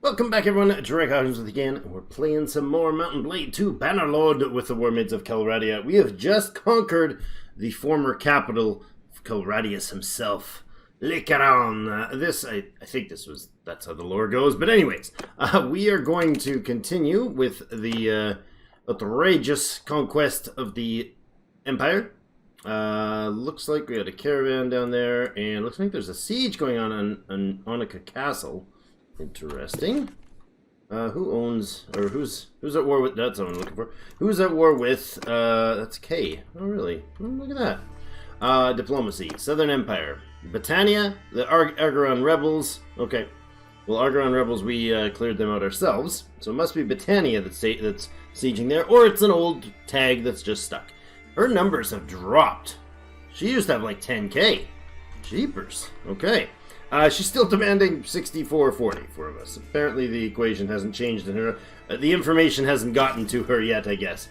Welcome back everyone, Drake Hawkins with again, and we're playing some more Mountain Blade 2 Bannerlord with the Warmaids of Calradia. We have just conquered the former capital of Calradius himself, Lycaron. I think that's how the lore goes, but anyways, we are going to continue with the outrageous conquest of the Empire. Looks like we had a caravan down there, and looks like there's a siege going on Onica Castle. Interesting. Who owns, or who's at war with, that's what I'm looking for. Who's at war with, that's K. Oh, really? Oh, look at that. Diplomacy. Southern Empire. Britannia, the Argeron rebels. Okay. Well, Argeron rebels, we cleared them out ourselves. So it must be Britannia that's sieging there, or it's an old tag that's just stuck. Her numbers have dropped. She used to have like 10k. Jeepers. Okay. She's still demanding 64-40 for us. Apparently the equation hasn't changed in her. The information hasn't gotten to her yet, I guess.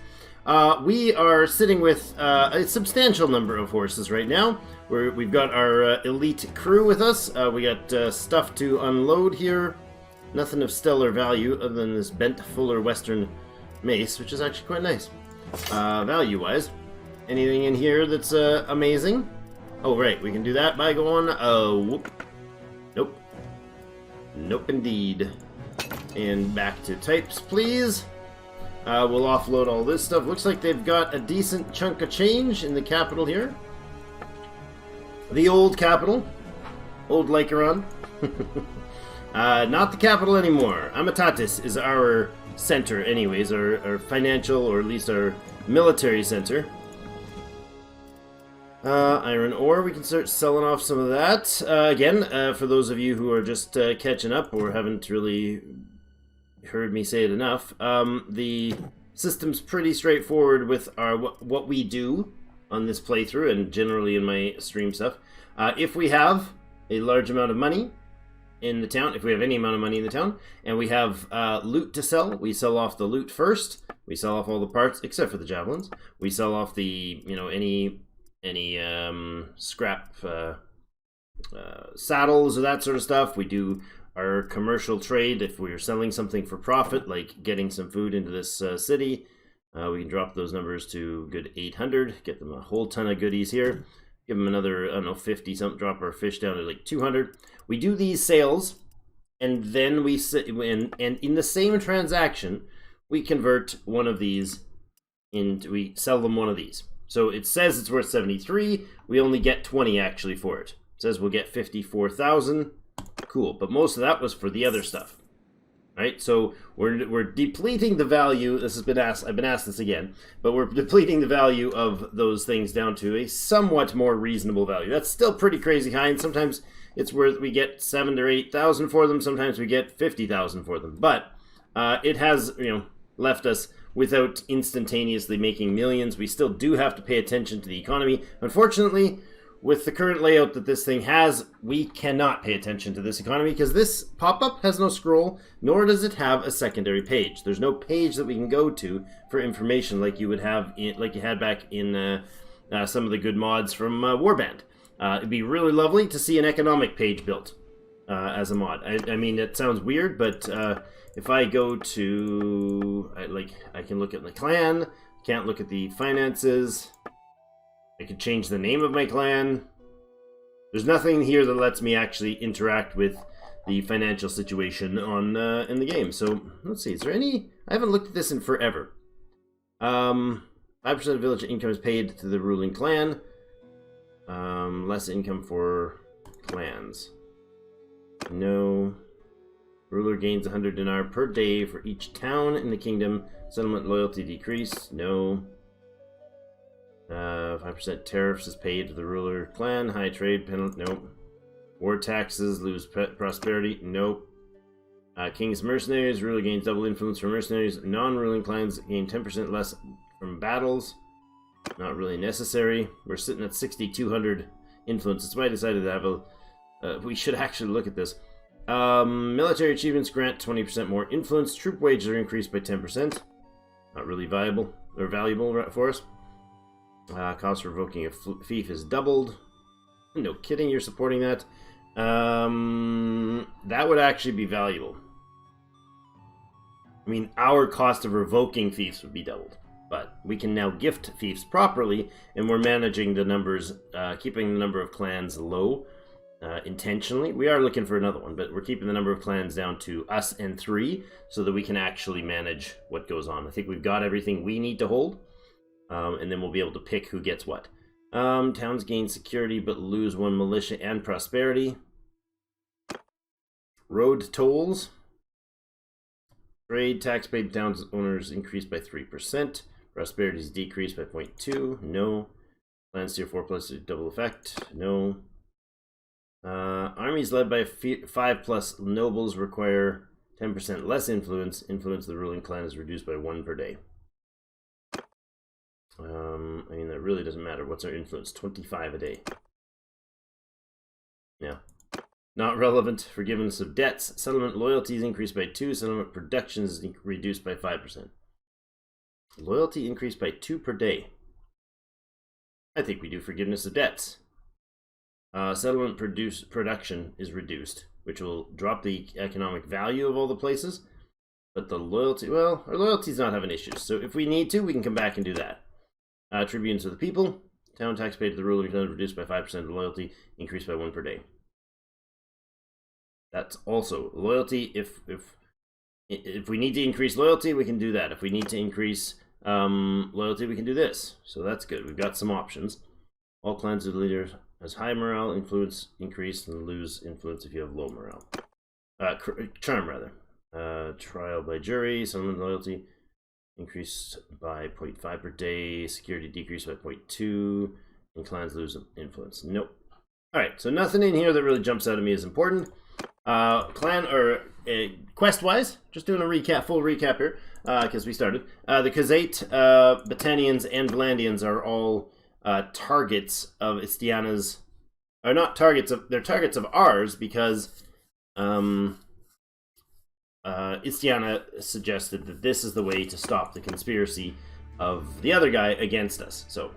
We are sitting with a substantial number of horses right now. We've got our elite crew with us. We got stuff to unload here. Nothing of stellar value other than this bent fuller western mace, which is actually quite nice. Value-wise. Anything in here that's amazing? Oh, right. We can do that by going... whoop. Nope. Nope, indeed. And back to types, please. We'll offload all this stuff. Looks like they've got a decent chunk of change in the capital here. The old capital. Old Lycaron. Not the capital anymore. Amatatis is our center anyways, our financial, or at least our military center. Iron ore, we can start selling off some of that. Again, for those of you who are just catching up or haven't really heard me say it enough, the system's pretty straightforward with our what we do on this playthrough and generally in my stream stuff. If we have a large amount of money in the town, if we have any amount of money in the town, and we have loot to sell, we sell off the loot first. We sell off all the parts except for the javelins. We sell off the, any scrap saddles or that sort of stuff. We do our commercial trade if we're selling something for profit, like getting some food into this city. We can drop those numbers to good 800, get them a whole ton of goodies here. Give them another, I don't know, 50 something, drop our fish down to like 200. We do these sales, and then we and in the same transaction, we convert one of these into, we sell them one of these. So it says it's worth 73. We only get 20 actually for it. It says we'll get 54,000. Cool, but most of that was for the other stuff. Right? So we're depleting the value. This has been asked. I've been asked this again, but we're depleting the value of those things down to a somewhat more reasonable value. That's still pretty crazy high, and sometimes it's worth, we get 7,000 or 8,000 for them. Sometimes we get 50,000 for them. But it has, left us without instantaneously making millions. We still do have to pay attention to the economy. Unfortunately, with the current layout that this thing has, we cannot pay attention to this economy because this pop-up has no scroll, nor does it have a secondary page. There's no page that we can go to for information like you would have, like you had back in some of the good mods from Warband. It'd be really lovely to see an economic page built as a mod. I mean, it sounds weird, but if I go to, I can look at my clan, can't look at the finances, I could change the name of my clan. There's nothing here that lets me actually interact with the financial situation on in the game. So, let's see, is there any, I haven't looked at this in forever. 5% of village income is paid to the ruling clan. Less income for clans. No. Ruler gains 100 dinar per day for each town in the kingdom. Settlement loyalty decreased. No. 5% tariffs is paid to the ruler clan. High trade penalty. Nope. War taxes lose prosperity. Nope. King's mercenaries. Ruler gains double influence from mercenaries. Non-ruling clans gain 10% less from battles. Not really necessary. We're sitting at 6,200 influence. That's why I decided to have a... we should actually look at this. Military achievements grant 20% more influence. Troop wages are increased by 10%. Not really viable or valuable for us. Cost for revoking a fief is doubled. No kidding, you're supporting that. That would actually be valuable. I mean, our cost of revoking fiefs would be doubled. But we can now gift fiefs properly, and we're managing the numbers, keeping the number of clans low intentionally. We are looking for another one, but we're keeping the number of clans down to us and 3 so that we can actually manage what goes on. I think we've got everything we need to hold, and then we'll be able to pick who gets what. Towns gain security but lose 1 militia and prosperity. Road tolls. Trade tax paid to towns owners increased by 3%. Prosperity is decreased by 0.2. No. Plans tier 4 plus double effect. No. Armies led by 5+ nobles require 10% less influence. Influence of the ruling clan is reduced by 1 per day. I mean, that really doesn't matter. What's our influence? 25 a day. Yeah. Not relevant. Forgiveness of debts. Settlement loyalty is increased by 2. Settlement production is reduced by 5%. Loyalty increased by 2 per day. I think we do forgiveness of debts. Settlement production is reduced, which will drop the economic value of all the places. But the loyalty, well, our loyalty's not having issues. So if we need to, we can come back and do that. Tribunes of the people. Town tax paid to the ruler is reduced by 5%. The loyalty increased by 1 per day. That's also loyalty. If we need to increase loyalty, we can do that. If we need to increase loyalty, we can do this. So that's good. We've got some options. All clans of the leaders has high morale, influence increase, and lose influence if you have low morale. Charm, rather. Trial by jury, settlement loyalty increased by 0.5 per day, security decreased by 0.2, and clans lose influence. Nope. Alright, so nothing in here that really jumps out at me as important. Quest-wise, just doing a recap, full recap here, because we started. The Khazate, Battanians, and Vlandians are all targets of Istiana's, or not targets of, they're targets of ours because Istiana suggested that this is the way to stop the conspiracy of the other guy against us. So,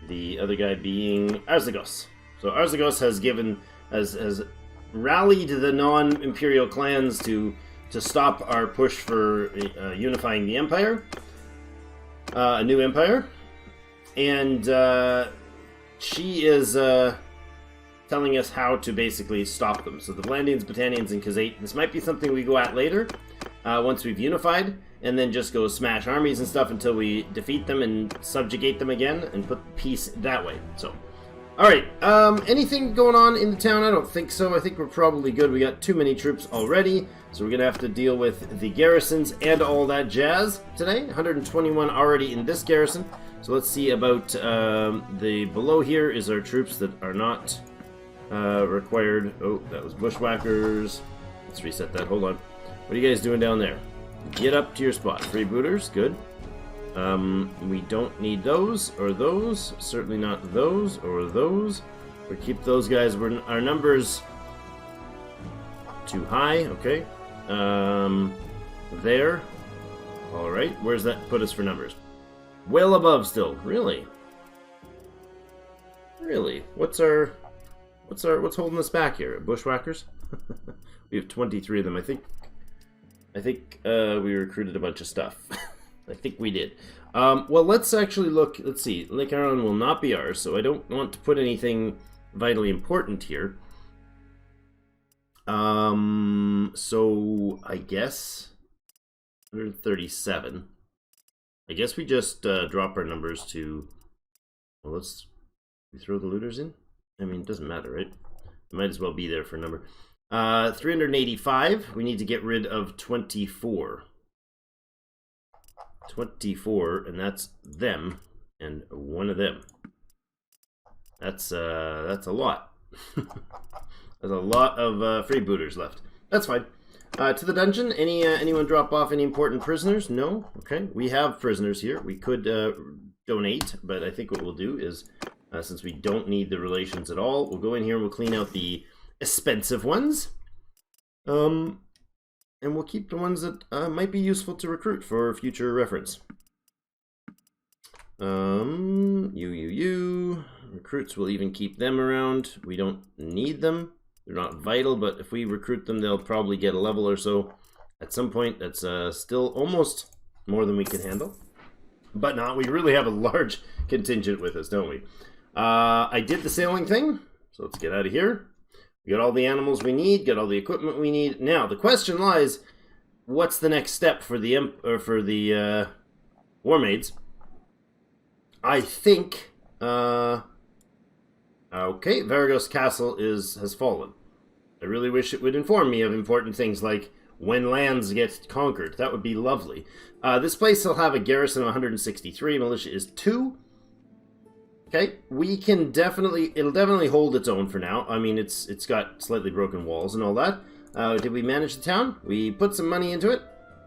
the other guy being Arzagos. So Arzagos has rallied the non-imperial clans to stop our push for unifying the empire, a new empire, and she is telling us how to basically stop them. So the Vlandians, Battanians, and Khazate, this might be something we go at later, once we've unified, and then just go smash armies and stuff until we defeat them and subjugate them again and put peace that way. So, alright, anything going on in the town? I don't think so. I think we're probably good. We got too many troops already, so we're going to have to deal with the garrisons and all that jazz today. 121 already in this garrison. So let's see about the below here is our troops that are not required. Oh, that was bushwhackers. Let's reset that. Hold on. What are you guys doing down there? Get up to your spot. Freebooters, good. We don't need those or those. Certainly not those or those. We keep those guys. Our numbers too high. Okay. There. All right. Where's that put us for numbers? Well above still. Really? Really? What's holding us back here? Bushwhackers? We have 23 of them. I think we recruited a bunch of stuff. I think we did. Well, let's actually look. Let's see. Lake Aron will not be ours, so I don't want to put anything vitally important here. So I guess 137. I guess we just drop our numbers to. Well, we throw the looters in. I mean, it doesn't matter, right? It might as well be there for a number. 385. We need to get rid of 24. 24, and that's them, and one of them. That's a lot. There's a lot of freebooters left. That's fine. To the dungeon. Anyone drop off any important prisoners? No. Okay. We have prisoners here. We could donate, but I think what we'll do is, since we don't need the relations at all, we'll go in here and we'll clean out the expensive ones. And we'll keep the ones that might be useful to recruit for future reference. Recruits, we'll even keep them around. We don't need them. They're not vital, but if we recruit them, they'll probably get a level or so At some point, that's still almost more than we can handle. But not, we really have a large contingent with us, don't we? I did the sailing thing, so let's get out of here. We got all the animals we need, got all the equipment we need. Now, the question lies, what's the next step for the Warmaids? I think, okay, Varagos Castle has fallen. I really wish it would inform me of important things like when lands get conquered. That would be lovely. This place will have a garrison of 163. Militia is 2. Okay, we can it'll definitely hold its own for now. I mean, it's got slightly broken walls and all that. Did we manage the town? We put some money into it.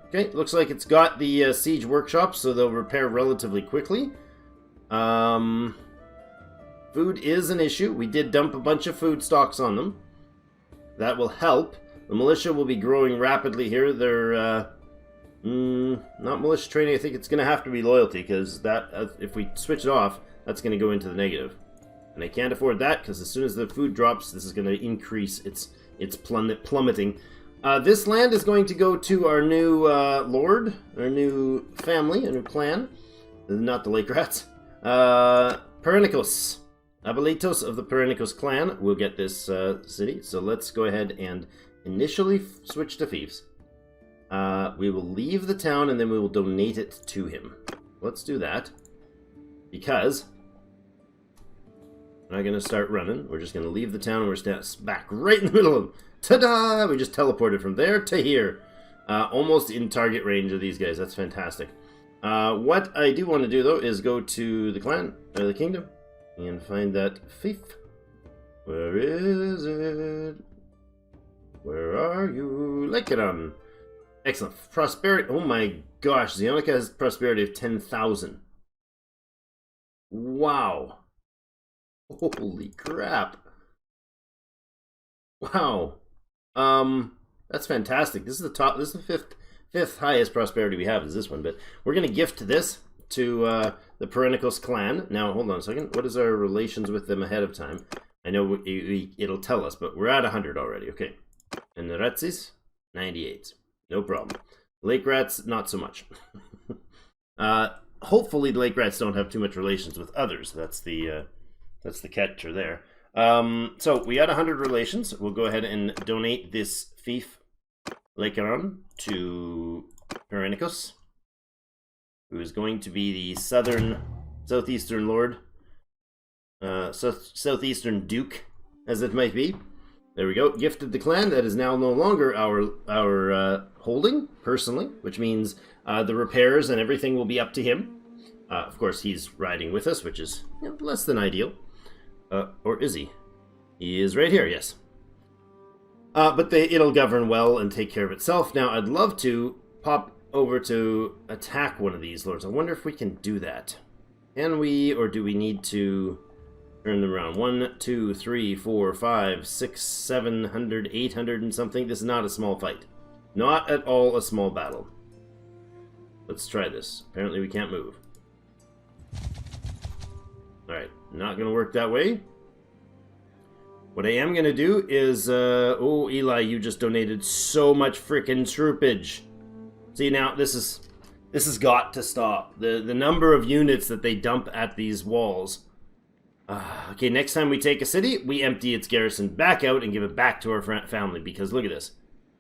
Okay, looks like it's got the siege workshop, so they'll repair relatively quickly. Food is an issue. We did dump a bunch of food stocks on them. That will help. The militia will be growing rapidly here. They're not militia training. I think it's going to have to be loyalty, because that if we switch it off, that's going to go into the negative. And I can't afford that, because as soon as the food drops, this is going to increase its plummeting. This land is going to go to our new lord, our new family, a new clan. Not the Lake Rats. Perennicos. Abelitos of the Perennicos clan will get this city. So let's go ahead and initially switch to thieves. We will leave the town and then we will donate it to him. Let's do that. Because we're not going to start running. We're just going to leave the town and we're back right in the middle of them. Ta-da! We just teleported from there to here. Almost in target range of these guys. That's fantastic. What I do want to do, though, is go to the clan, or the kingdom, and find that thief. Where is it? Where are you? Lycaon. Excellent. Prosperity. Oh my gosh. Zionica has prosperity of 10,000. Wow. Holy crap. Wow. That's fantastic. This is the top. This is the fifth highest prosperity we have is this one. But we're going to gift this to the Perennicos clan. Now, hold on a second. What is our relations with them ahead of time? I know it'll tell us, but we're at 100 already. Okay. And the Ratsis, 98. No problem. Lake Rats, not so much. Hopefully the Lake Rats don't have too much relations with others. That's the catcher there. So we got 100 relations. We'll go ahead and donate this fief Lycaon to Perennicos, who is going to be the southeastern lord, southeastern duke, as it might be. There we go. Gifted the clan. That is now no longer our holding, personally, which means the repairs and everything will be up to him. Of course, he's riding with us, which is less than ideal. Or is he? He is right here, yes. But it'll govern well and take care of itself. Now, I'd love to pop over to attack one of these lords. I wonder if we can do that. Can we, or do we need to turn them around? 1, 2, 3, 4, 5, 6, 700, 800 and something. This is not a small fight. Not at all a small battle. Let's try this. Apparently we can't move. Alright, not going to work that way. What I am going to do is, oh, Eli, you just donated so much frickin' troopage. See, now, this has got to stop. The number of units that they dump at these walls. Okay, next time we take a city, we empty its garrison back out and give it back to our family, because look at this.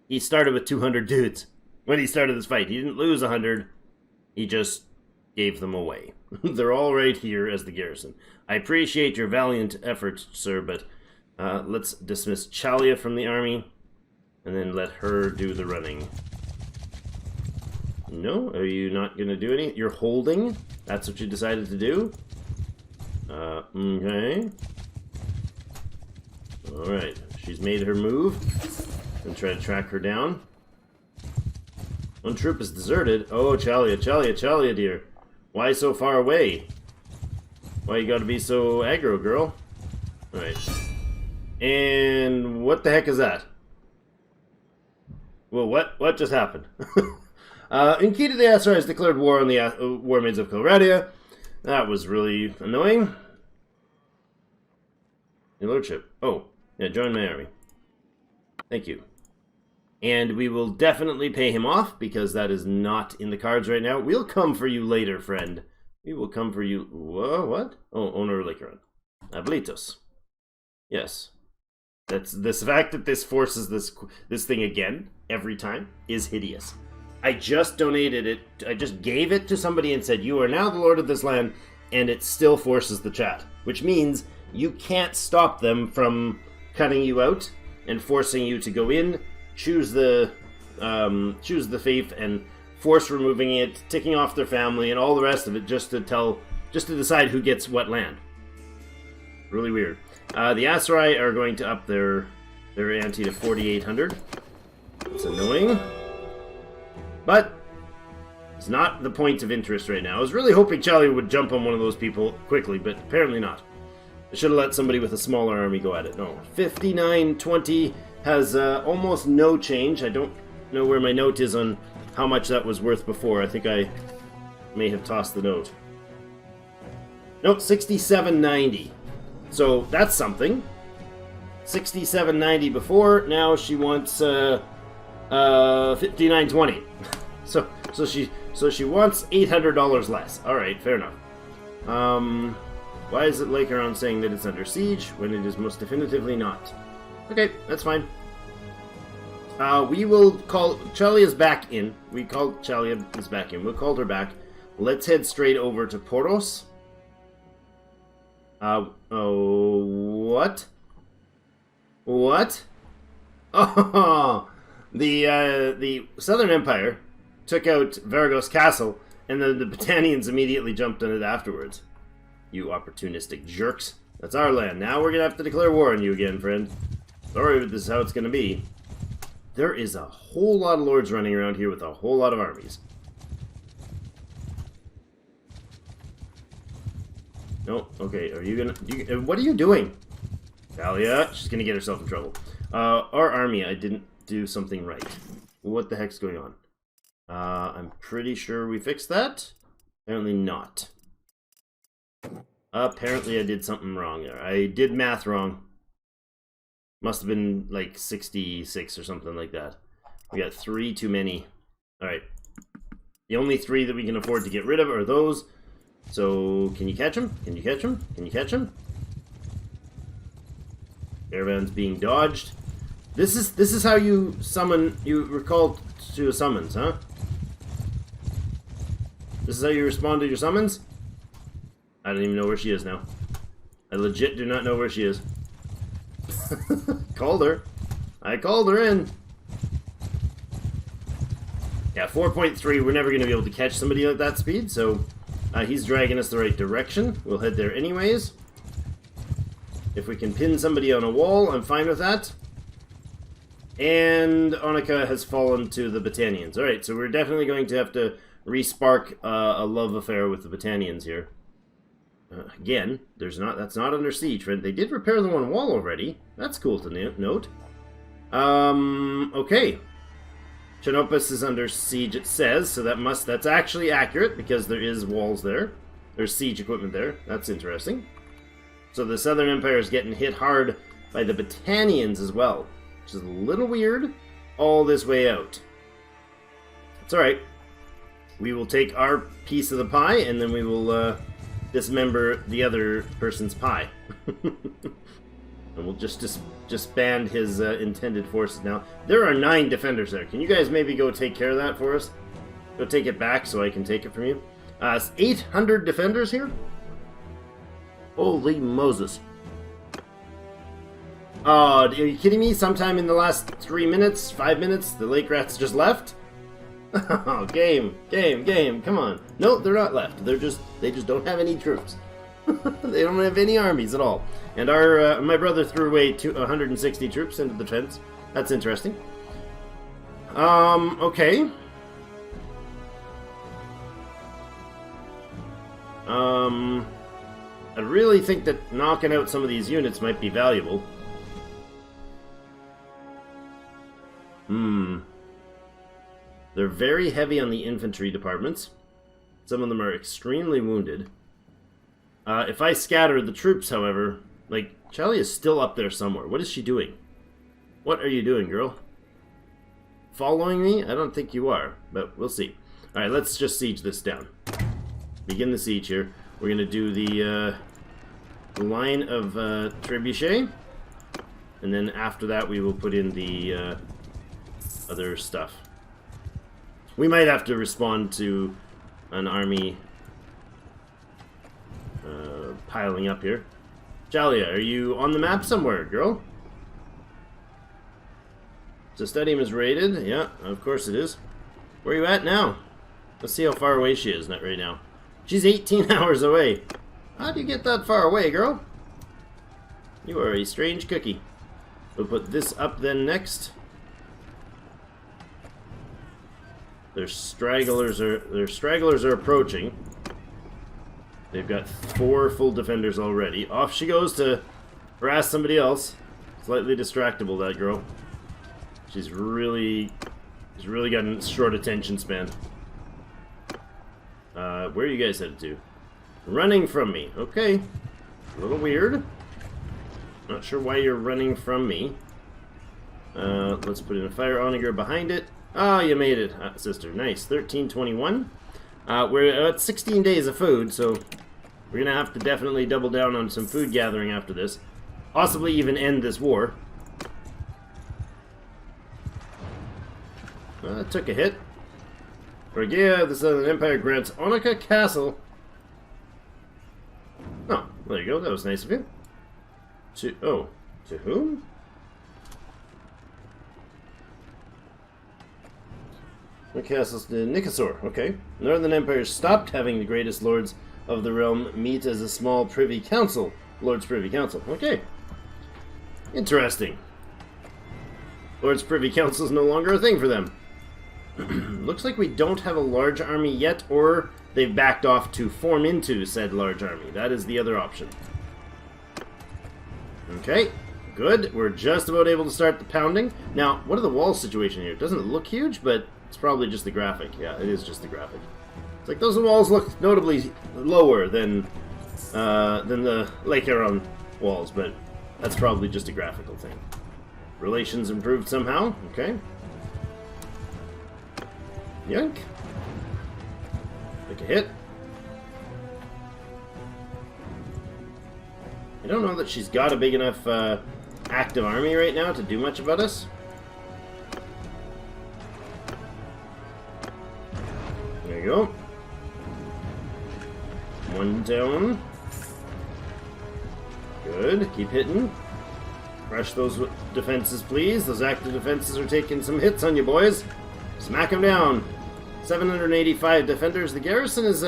He started with 200 dudes when he started this fight. He didn't lose 100. He just gave them away. They're all right here as the garrison. I appreciate your valiant efforts, sir, but let's dismiss Chalia from the army and then let her do the running. No? Are you not going to do any? You're holding? That's what you decided to do? Okay. Alright. She's made her move. And try to track her down. One troop is deserted. Oh, Chalia, dear. Why so far away? Why you gotta be so aggro, girl? Alright. And what the heck is that? Well, what just happened? Inkita the Asra has declared war on the Warmaids of Calradia. That was really annoying. Your lordship. Oh, yeah, join my army. Thank you. And we will definitely pay him off, because that is not in the cards right now. We'll come for you later, friend. We will come for you. Whoa, what? Oh, owner of Lycaron. Ablitos. Yes. That's this fact that this forces this thing again every time is hideous. I just donated it. I just gave it to somebody and said, "You are now the lord of this land," and it still forces the chat, which means you can't stop them from cutting you out and forcing you to go in, choose the faith, and force removing it, ticking off their family, and all the rest of it, just to decide who gets what land. Really weird. The Aserai are going to up their ante to 4,800. It's annoying, but it's not the point of interest right now. I was really hoping Charlie would jump on one of those people quickly, but apparently not. I should have let somebody with a smaller army go at it. No, 5920 has almost no change. I don't know where my note is on how much that was worth before. I think I may have tossed the note. Nope, 6790. So that's something. 6790 before. Now she wants 5920. So she wants $800 less. All right, fair enough. Why is it Lycaron saying that it's under siege when it is most definitively not? Okay, that's fine. We will call... Chalia is back in. Chalia is back in. We'll call her back. Let's head straight over to Poros. What? What? Oh, the Southern Empire took out Varagos Castle, and then the Battanians immediately jumped on it afterwards. You opportunistic jerks. That's our land. Now we're gonna have to declare war on you again, friend. Sorry, but this is how it's gonna be. There is a whole lot of lords running around here with a whole lot of armies. No, okay, are you gonna... what are you doing? Talia, she's gonna get herself in trouble. Our army, I didn't do something right. What the heck's going on? I'm pretty sure we fixed that. Apparently not. Apparently I did something wrong there. I did math wrong. Must have been like 66 or something like that. We got 3 too many. Alright. The only 3 that we can afford to get rid of are those. So, can you catch him? Can you catch him? Can you catch him? Caravan's being dodged. This is how you summon... You recall to a summons, huh? This is how you respond to your summons? I don't even know where she is now. I legit do not know where she is. Called her. I called her in. Yeah, 4.3. We're never going to be able to catch somebody at that speed, so he's dragging us the right direction. We'll head there anyways. If we can pin somebody on a wall, I'm fine with that. And Onika has fallen to the Battanians. Alright, so we're definitely going to have to re-spark a love affair with the Battanians here. Again, that's not under siege, friend. They did repair the one wall already. That's cool to note. Okay. Chinopus is under siege, it says, so that's actually accurate, because there is walls there. There's siege equipment there. That's interesting. So the Southern Empire is getting hit hard by the Battanians as well, which is a little weird, all this way out. It's alright. We will take our piece of the pie, and then we will dismember the other person's pie. And we'll just disband his intended forces now. There are 9 defenders there. Can you guys maybe go take care of that for us? Go take it back so I can take it from you. It's 800 defenders here? Holy Moses. Are you kidding me? Sometime in the last 3 minutes, 5 minutes, the Lake Rats just left? Oh, game, come on. No, they're not left. They just don't have any troops. They don't have any armies at all. And my brother threw away 160 troops into the fence. That's interesting. Okay. I really think that knocking out some of these units might be valuable. They're very heavy on the infantry departments. Some of them are extremely wounded. If I scatter the troops, however, like, Charlie is still up there somewhere. What is she doing? What are you doing, girl? following me? I don't think you are, but we'll see. Alright, let's just siege this down. Begin the siege here. We're going to do the line of trebuchet. And then after that, we will put in the other stuff. We might have to respond to an army piling up here. Jalia, are you on the map somewhere, girl? So stadium is raided. Yeah, of course it is. Where are you at now? Let's see how far away she is right now. She's 18 hours away. How do you get that far away, girl? You are a strange cookie. We'll put this up then next. Their stragglers are approaching. They've got 4 full defenders already. Off she goes to harass somebody else. Slightly distractible, that girl. She's really got a short attention span. Where are you guys headed to? Running from me. Okay. A little weird. Not sure why you're running from me. Let's put in a fire onager behind it. Ah, you made it, sister. Nice. 1321. We're at 16 days of food, so we're going to have to definitely double down on some food gathering after this. Possibly even end this war. Took a hit. Phrygia, the Southern Empire grants Onika Castle. Oh, there you go. That was nice of you. To whom? The castle's to Nicassor. Okay. Northern Empire stopped having the greatest lords of the realm meet as a small privy council. Lord's Privy Council. Okay. Interesting. Lord's Privy Council is no longer a thing for them. Looks like we don't have a large army yet, or they've backed off to form into said large army. That is the other option. Okay, good. We're just about able to start the pounding. Now, what are the wall situation here? It doesn't look huge, but it's probably just the graphic. Yeah, it is just the graphic. It's like those walls look notably lower than the Lake Huron walls, but that's probably just a graphical thing. Relations improved somehow. Okay. Yank. Take a hit. I don't know that she's got a big enough active army right now to do much about us. There you go. One down. Good. Keep hitting. Crush those defenses, please. Those active defenses are taking some hits on you, boys. Smack them down. 785 defenders. The garrison is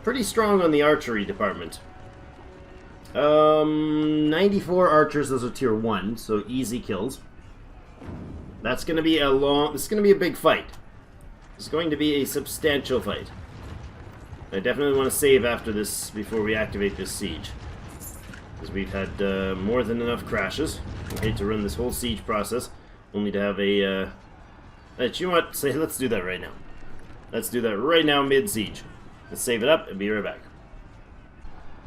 pretty strong on the archery department. 94 archers. Those are tier 1, so easy kills. That's going to be this is going to be a big fight. It's going to be a substantial fight. I definitely want to save after this before we activate this siege, because we've had more than enough crashes. I hate to run this whole siege process only to have a you know what? Say, let's do that right now. Let's do that right now, mid-siege. Let's save it up and be right back.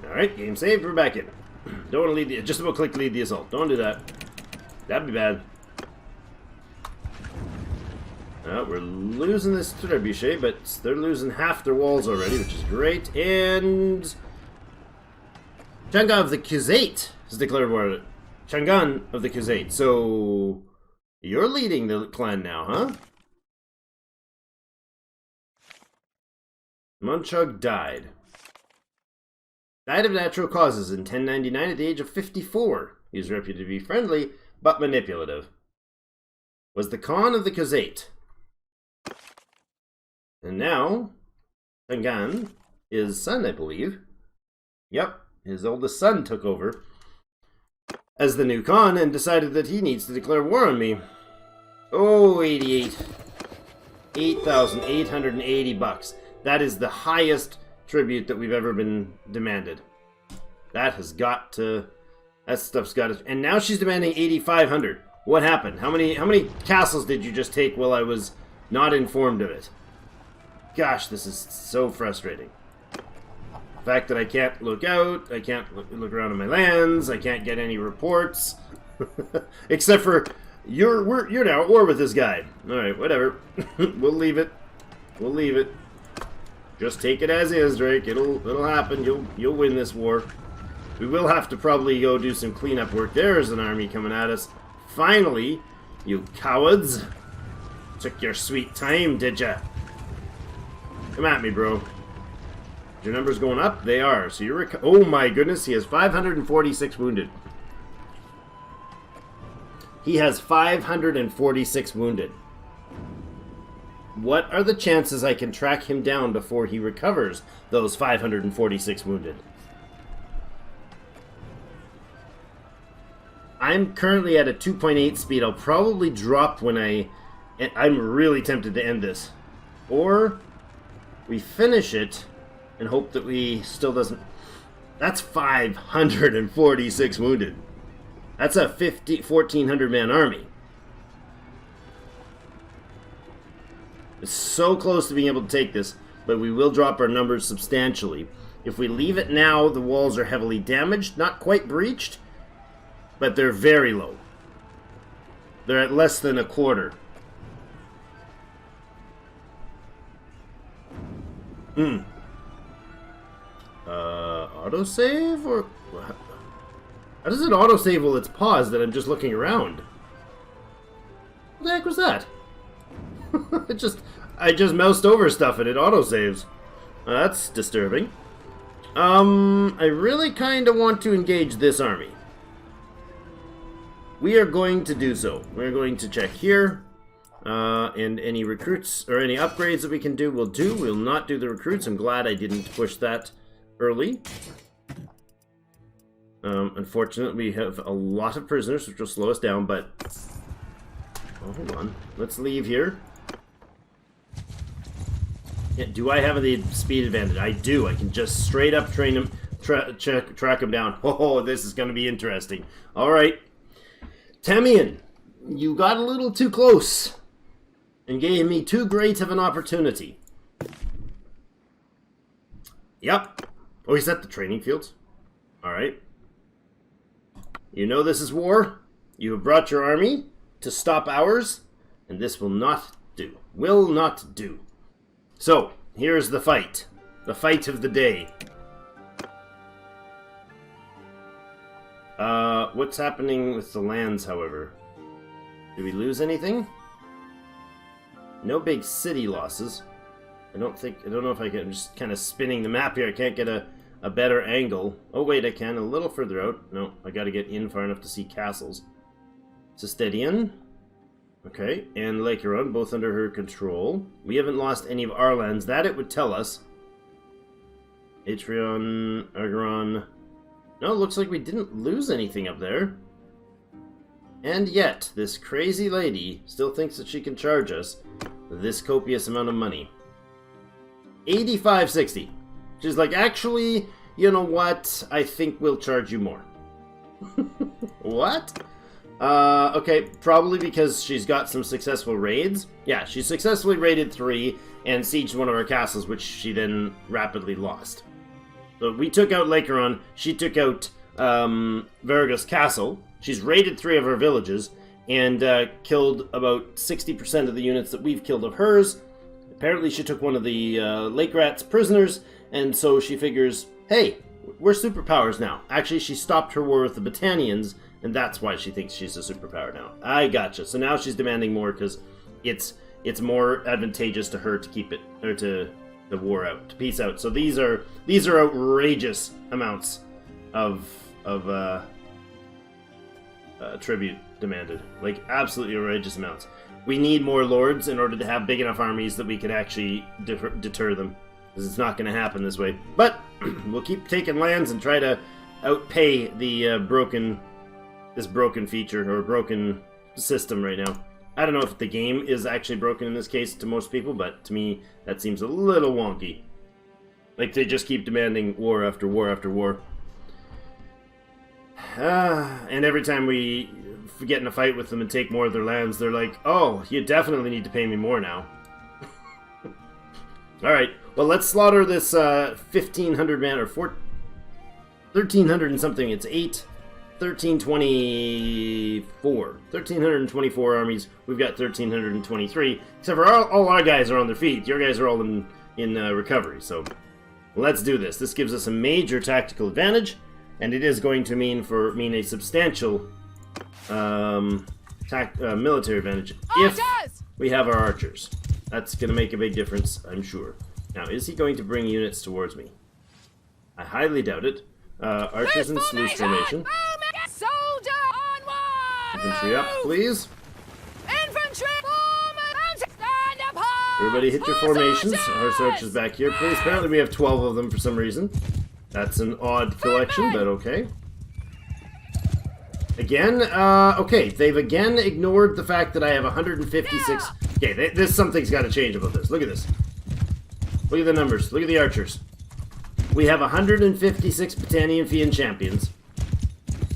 Alright, game saved, we're back in. Don't want to lead the... Just about click lead the assault. Don't do that. That'd be bad. We're losing this trebuchet, but they're losing half their walls already, which is great. And... Changan of the Khuzait has declared war. Changan of the Khuzait. So... You're leading the clan now, huh? Munchug died. Died of natural causes in 1099 at the age of 54. He was reputed to be friendly, but manipulative. Was the Khan of the Khuzait. And now, Changan, his son, I believe. Yep, his oldest son took over as the new Khan and decided that he needs to declare war on me. Oh, 88. 8,880 bucks. That is the highest tribute that we've ever been demanded. That has got to... That stuff's got to... And now she's demanding 8,500. What happened? How many castles did you just take while I was not informed of it? Gosh, this is so frustrating. The fact that I can't look out, I can't look around in my lands, I can't get any reports. Except for You're now at war with this guy. All right, whatever. We'll leave it. We'll leave it. Just take it as is, Drake. It'll happen. You'll win this war. We will have to probably go do some cleanup work. There's an army coming at us. Finally, you cowards. Took your sweet time, did ya? Come at me, bro. Your numbers going up? They are. So you're... Oh my goodness, he has 546 wounded. He has 546 wounded. What are the chances I can track him down before he recovers those 546 wounded? I'm currently at a 2.8 speed. I'll probably drop when I'm really tempted to end this. Or we finish it and hope that we still doesn't... That's 546 wounded. That's a 1,400 man army. It's so close to being able to take this, but we will drop our numbers substantially. If we leave it now, the walls are heavily damaged, not quite breached, but they're very low. They're at less than a quarter. Autosave or... How does it autosave while it's paused and I'm just looking around? What the heck was that? I just moused over stuff and it autosaves. That's disturbing. I really kind of want to engage this army. We are going to do so. We're going to check here. And any recruits or any upgrades that we can do, we'll do. We'll not do the recruits. I'm glad I didn't push that early. Unfortunately, we have a lot of prisoners, which will slow us down, but... Oh, hold on. Let's leave here. Yeah, do I have the speed advantage? I do. I can just straight up train him, track him down. Oh, this is going to be interesting. All right. Tamian, you got a little too close and gave me too great of an opportunity. Yep. Oh, he's at the training fields. All right. You know this is war. You have brought your army to stop ours, and this will not do. Will not do. So, here's the fight. The fight of the day. What's happening with the lands, however? Did we lose anything? No big city losses. I don't know if I can. I'm just kind of spinning the map here. I can't get a better angle. Oh, wait, I can. A little further out. No, I got to get in far enough to see castles. Sestedian. Okay, and Lake Huron, both under her control. We haven't lost any of our lands. That it would tell us. Atrion, Argeron. No, it looks like we didn't lose anything up there. And yet, this crazy lady still thinks that she can charge us this copious amount of money. 85.60. She's like, actually, you know what? I think we'll charge you more. What? Okay, probably because she's got some successful raids. Yeah, she successfully raided 3 and sieged one of our castles, which she then rapidly lost. So we took out Lake Huron, she took out Vergas Castle. She's raided 3 of our villages and killed about 60% of the units that we've killed of hers. Apparently she took one of the Lake Rats prisoners, and so she figures, hey, we're superpowers now. Actually, she stopped her war with the Battanians, and that's why she thinks she's a superpower now. I gotcha. So now she's demanding more because it's more advantageous to her to keep it, or to the war out, to peace out. So these are outrageous amounts of tribute demanded, like absolutely outrageous amounts. We need more lords in order to have big enough armies that we could actually deter them, because it's not going to happen this way. But we'll keep taking lands and try to outpay the this broken feature or broken system right now. I don't know if the game is actually broken in this case to most people, but to me that seems a little wonky. Like they just keep demanding war after war after war. And every time we get in a fight with them and take more of their lands, they're like, oh, you definitely need to pay me more now. Alright, well, let's slaughter this 1,500 man, or 1,300 and something. It's 8 1324. 1,324 armies. We've got 1,323. Except for all our guys are on their feet. Your guys are all in recovery. So let's do this. This gives us a major tactical advantage, and it is going to mean a substantial military advantage if we have our archers. That's going to make a big difference, I'm sure. Now, is he going to bring units towards me? I highly doubt it. Archers in sluice formation. Infantry up, please. Infantry! Everybody hit your formations. Horse archers back here, please. Apparently we have 12 of them for some reason. That's an odd collection, but okay. Again, okay, they've again ignored the fact that I have 156... Okay, something's got to change about this. Look at this. Look at the numbers. Look at the archers. We have 156 Britannian Fian champions.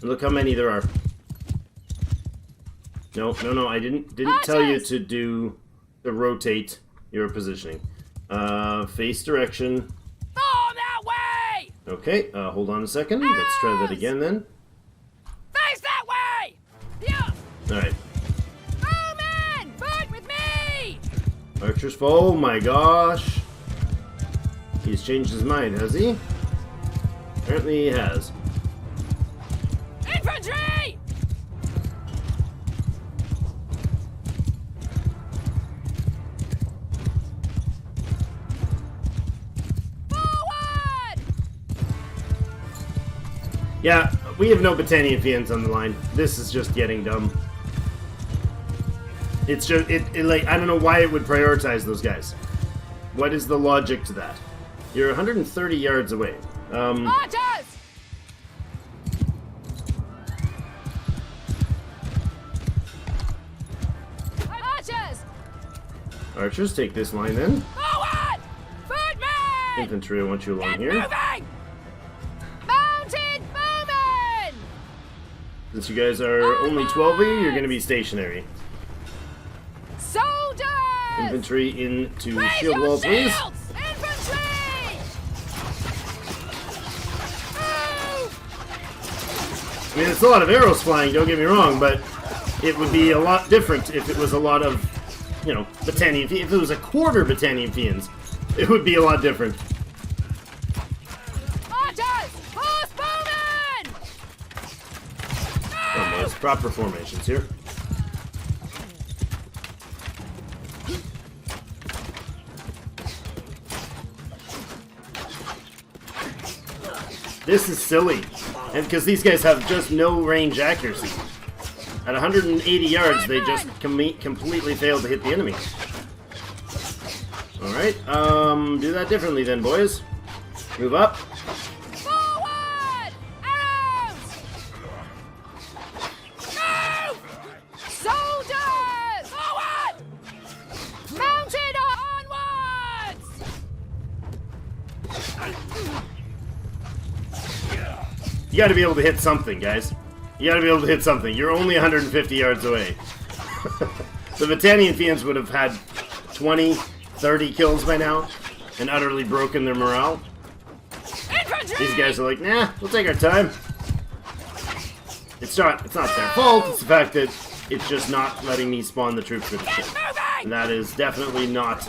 And look how many there are. No, I didn't tell you to rotate your positioning. Face direction. Form that way! Okay, hold on a second. Let's try that again then. Face that way! Yeah! Alright. Bowman! Fight with me! Archers fall. Oh my gosh. He's changed his mind, has he? Apparently he has. Infantry! Forward! Yeah, we have no Britannian Fians on the line. This is just getting dumb. It's just, like, I don't know why it would prioritize those guys. What is the logic to that? You're 130 yards away. Archers! Archers! Archers, take this line then. Forward! Foot me! Infantry, I want you along Get here. moving! Mounted bowmen! Since you guys are only 12 of you, you're going to be stationary. Soldiers! Infantry into Raise shield your wall, please. shields! Infantry! Move! I mean, it's a lot of arrows flying, don't get me wrong, but it would be a lot different if it was a lot of, you know, Britannian Fians. If it was a quarter Britannian Fians, it would be a lot different. Archers! Horse bowmen! Oh, boys, proper formations here. This is silly, and because these guys have just no range accuracy. At 180 yards, they just completely failed to hit the enemy. Alright, do that differently then, boys. Move up. Forward! Arrows! Move! Soldiers! Forward! Mounted onwards! You gotta be able to hit something, guys. You gotta be able to hit something. You're only 150 yards away. The Britannian Fians would have had 20, 30 kills by now and utterly broken their morale. Infantry! These guys are like, nah, we'll take our time. It's not their fault, it's the fact that it's just not letting me spawn the troops for the ship. And that is definitely not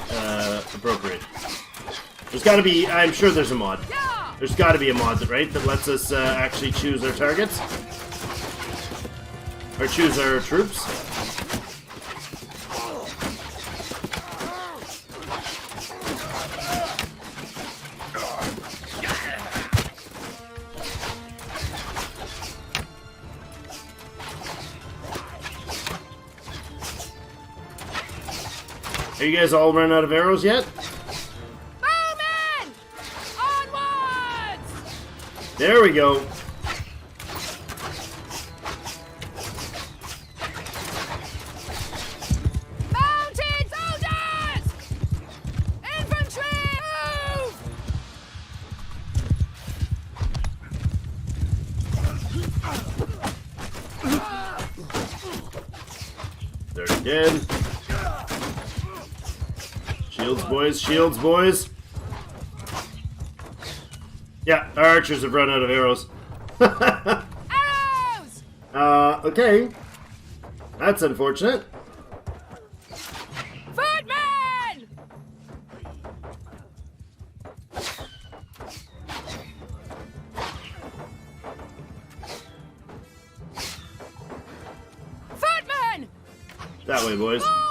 appropriate. There's gotta be, I'm sure there's a mod. There's gotta be a mod, right, that lets us actually choose our targets. Or choose our troops. Are you guys all run out of arrows yet? Bowmen! Onwards! There we go. Mounted soldiers! Infantry! Move! They're dead. Shields, boys. Shields, boys. Yeah, our archers have run out of arrows. Arrows! Okay. That's unfortunate. Footman! Footman! That way, boys. Forward!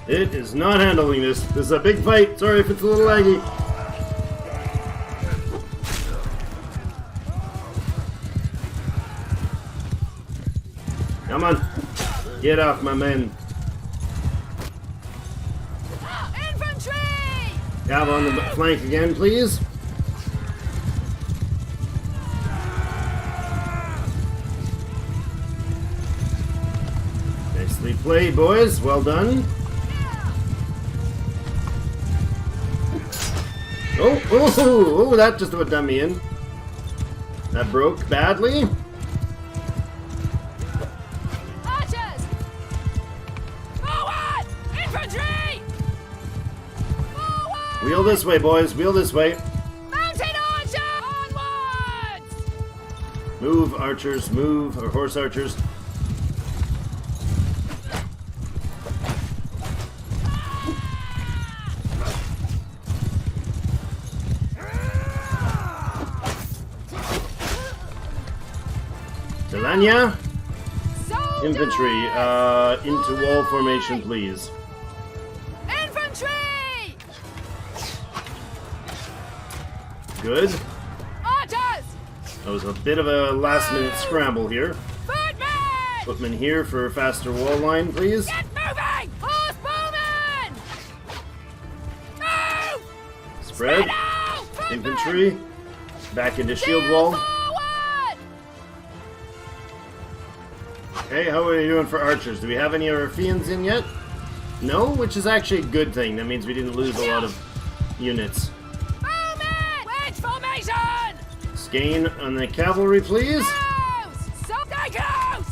It is not handling this. This is a big fight. Sorry if it's a little laggy. Come on. Get off my men. Infantry! Cav on the flank again, please. Nicely played, boys. Well done. Oh, that just about done me in. That broke badly. Archers! Forward! Infantry! Forward! Wheel this way, boys. Wheel this way. Mounted archer! Onwards! Move, archers. Move, or horse archers. Delania, infantry, into wall formation, please. Infantry! Good. Archers! That was a bit of a last-minute scramble here. Footmen! Footman here for a faster wall line, please. Get moving! Horse bowmen! Move! Spread. Out! Footmen! Infantry, back into shield wall. Forward! Okay, how are we doing for archers? Do we have any of our fiends in yet? No, which is actually a good thing. That means we didn't lose a lot of units. Bowmen! Wedge formation! Skane on the cavalry, please. Close! So stay close!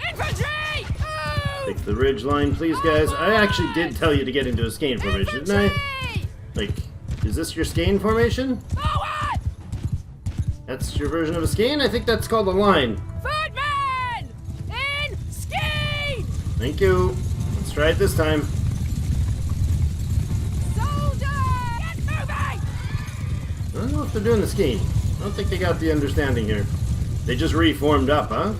Infantry! Move! Take the ridge line, please, guys. I actually did tell you to get into a Skane formation, didn't I? Infantry! Like, is this your Skane formation? Forward! That's your version of a Skane? I think that's called a line. Footmen! In ski! Thank you. Let's try it this time. Soldier! Get moving! I don't know if they're doing the Skane. I don't think they got the understanding here. They just reformed up, huh?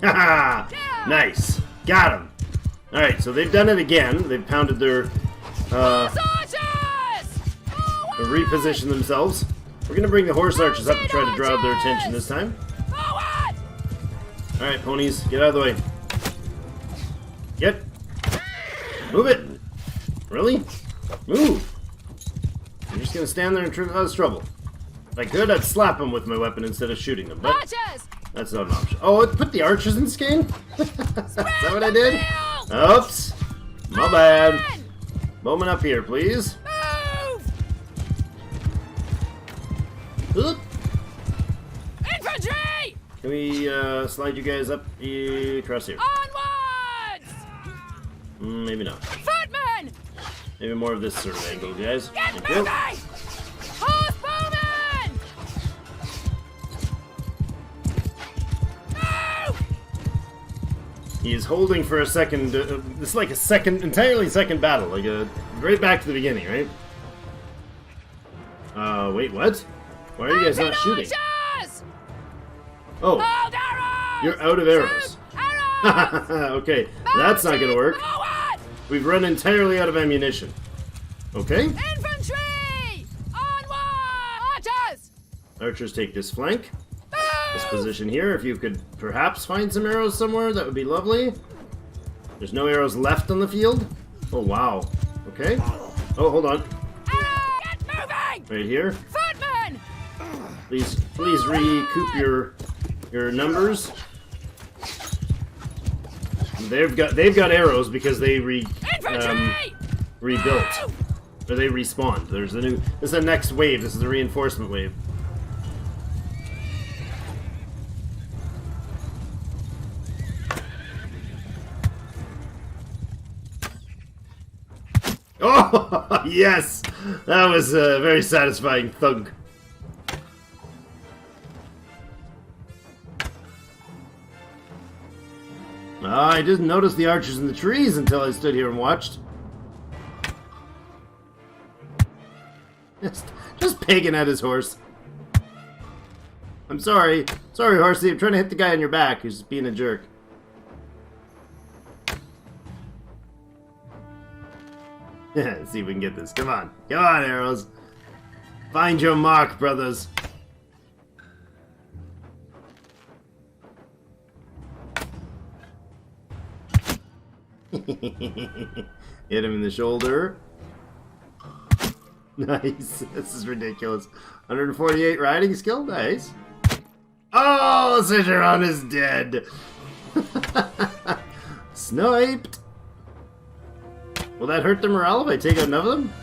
Haha! Nice! Got him! Alright, so they've done it again. They've pounded their, Horse archers! Forward! repositioned themselves. We're gonna bring the horse archers up to try to draw their attention this time. Forward! Alright, ponies, get out of the way. Get! Move it! Really? Move! I'm just gonna stand there and cause trouble. If I could, I'd slap them with my weapon instead of shooting them, but Archers! that's not an option. Oh, it put the archers in Skane? Is that what I did? Field! Oops! My bad. Bowman up here, please. Move! Oop. Infantry! Can we slide you guys up across here? Onwards! Maybe not. Footmen! Maybe more of this sort of angle, guys. Get Thank you. moving! Horse bowmen! Move! He is holding for a second. It's like a entirely second battle, like right back to the beginning, right? Wait, what? Why are you guys not shooting? Archers! Oh, Hold arrows! you're out of arrows. Arrows! Okay, that's not gonna work. Forward! We've run entirely out of ammunition. Okay, Infantry! Onward! Archers! archers take this flank. This Move! position here. If you could perhaps find some arrows somewhere, that would be lovely. There's no arrows left on the field. Oh, wow. Okay. Oh, hold on. Arrows! Get moving! Right here. Footmen! Please recoup your numbers. They've got arrows because they Infantry! rebuilt, or they respawned. This is the next wave. This is the reinforcement wave. Oh yes, that was a very satisfying thug. I didn't notice the archers in the trees until I stood here and watched. Just pegging at his horse. I'm sorry. Sorry, horsey. I'm trying to hit the guy on your back who's just being a jerk. Let's see if we can get this. Come on. Come on, arrows. Find your mark, brothers. Hit him in the shoulder. Nice. This is ridiculous. 148 riding skill. Nice. Oh, Cicheron is dead. Sniped. Will that hurt their morale if I take out enough of them?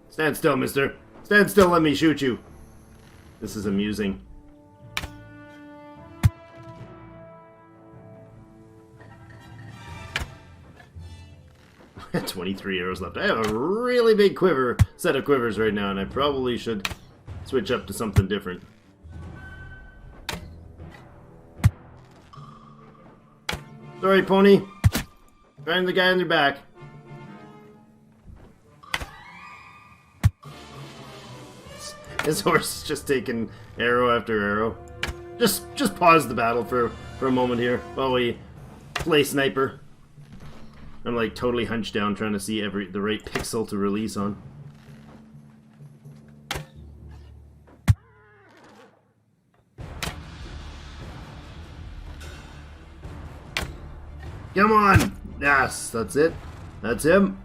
Stand still, mister. Stand still, let me shoot you. This is amusing. 23 arrows left. I have a really big set of quivers right now, and I probably should switch up to something different. Sorry, pony. Find the guy on their back. His horse is just taking arrow after arrow. Just pause the battle for a moment here while we play sniper. I'm like totally hunched down trying to see the right pixel to release on. Come on! Yes, that's it. That's him.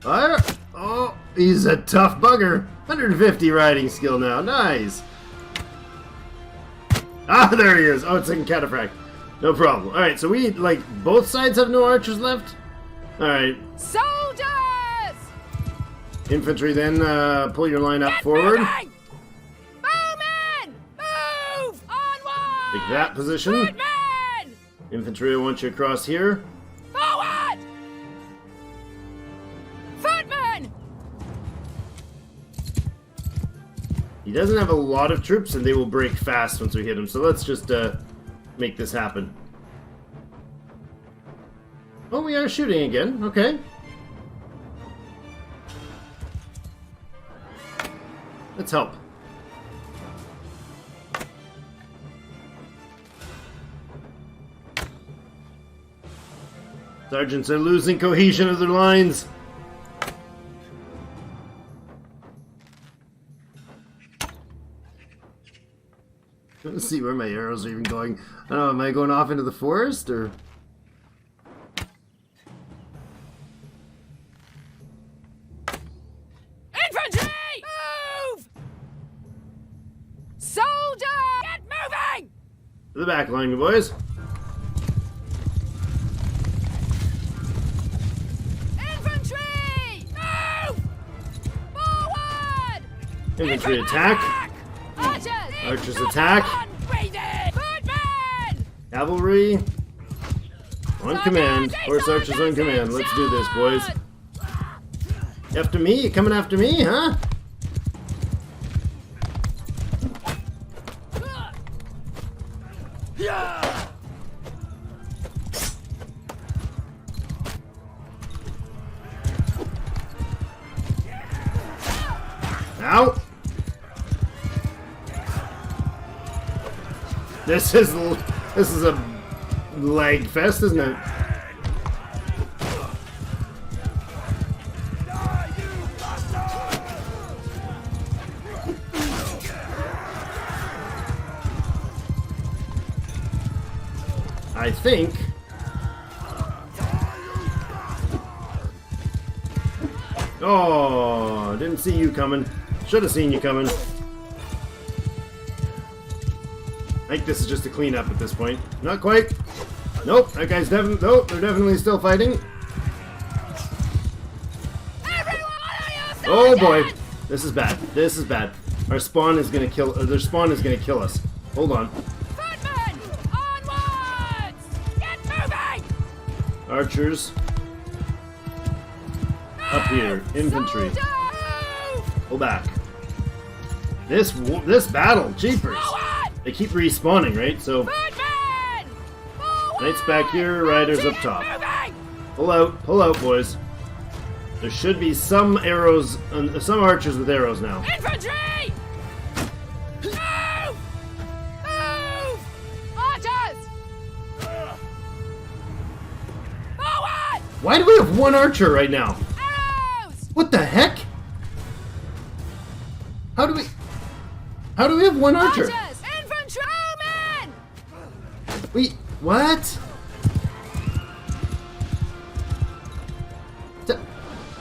Fire! Oh, he's a tough bugger. 150 riding skill now. Nice. Ah, there he is. Oh, it's in cataphract. No problem. Alright, so we, like, both sides have no archers left? Alright. Soldiers! Infantry then, pull your line up forward. Moving! Bowmen! Move! Onward! Take that position. Footmen! Infantry, I want you across here. Forward! Footmen! He doesn't have a lot of troops, and they will break fast once we hit him, so let's just, make this happen. Oh, we are shooting again. Okay. Let's help. Sergeants are losing cohesion of their lines. Let's see where my arrows are even going. I don't know, am I going off into the forest, or? Infantry! Move! Soldier! Get moving! To the back line, you boys. Infantry! Move! Forward! Infantry attack. Archers! Archers attack. Footmen! Cavalry. On command. Horse archers on command. Let's do this, boys. After me? You coming after me, huh? Ow! This is a lag fest, isn't it? I think. Oh, didn't see you coming. Should have seen you coming. I think this is just a cleanup at this point. Not quite. Nope, that guy's definitely. Nope, they're definitely still fighting. Oh boy, this is bad. This is bad. Our spawn is gonna kill. Their spawn is gonna kill us. Hold on. Footmen! Onwards! Get moving! Archers. Up here, infantry. Pull back. This battle, jeepers. They keep respawning, right? So knights back here, riders up top. Pull out, boys. There should be some arrows, some archers with arrows now. Infantry! Move! Move! Archers! Forward! Why do we have one archer right now? Arrows! What the heck? How do we have one archer? Archers! Infantrymen! What?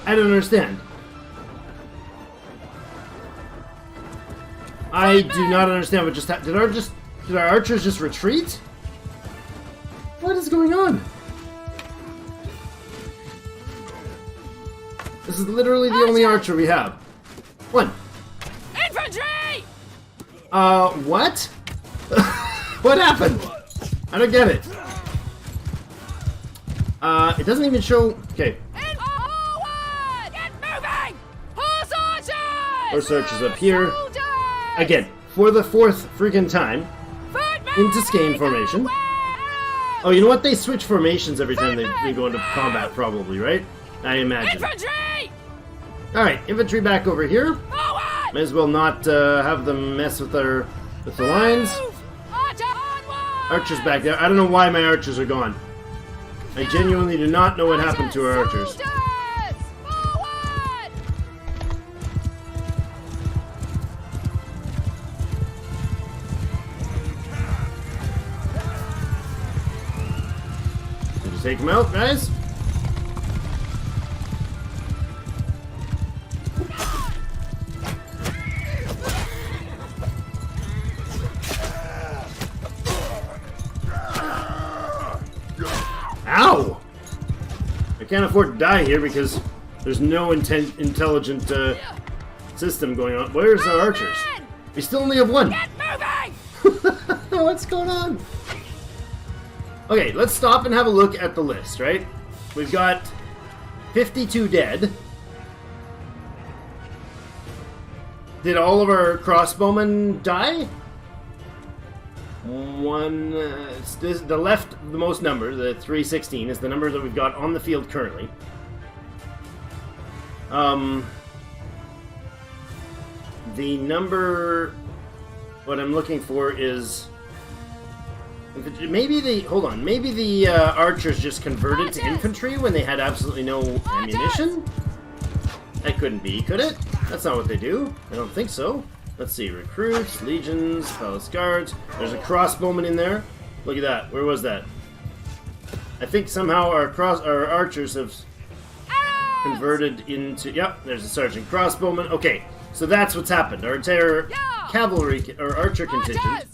I don't understand. I do not understand what just happened. Did our archers just retreat? What is going on? This is literally the only archer we have. One. Infantry! What? What happened? I don't get it. It doesn't even show. Okay. Forward! Get moving! Horse archers! Horse archers up here. Soldiers! Again, for the fourth freaking time. Footmen! Into skein formation. Oh, you know what? They switch formations every time they go into combat, probably, right? I imagine. Infantry! Alright, infantry back over here. Forward! May as well not have them mess with the lines. Move! Archer onward! Archers back there. I don't know why my archers are gone. I genuinely do not know what happened to our archers. Soldiers! Forward! Did you take them out, guys? Ow! I can't afford to die here because there's no intelligent system going on. Where's our archers? We still only have one. Get moving! What's going on? Okay, let's stop and have a look at the list, right? We've got 52 dead. Did all of our crossbowmen die? One, the left, the most number, the 316, is the number that we've got on the field currently. The number, what I'm looking for is, maybe the archers just converted to infantry when they had absolutely no ammunition? That couldn't be, could it? That's not what they do. I don't think so. Let's see, recruits, legions, palace guards. There's a crossbowman in there. Look at that. Where was that? I think somehow our archers have converted into. Yep, there's a sergeant crossbowman. Okay, so that's what's happened. Our entire cavalry or archer contingent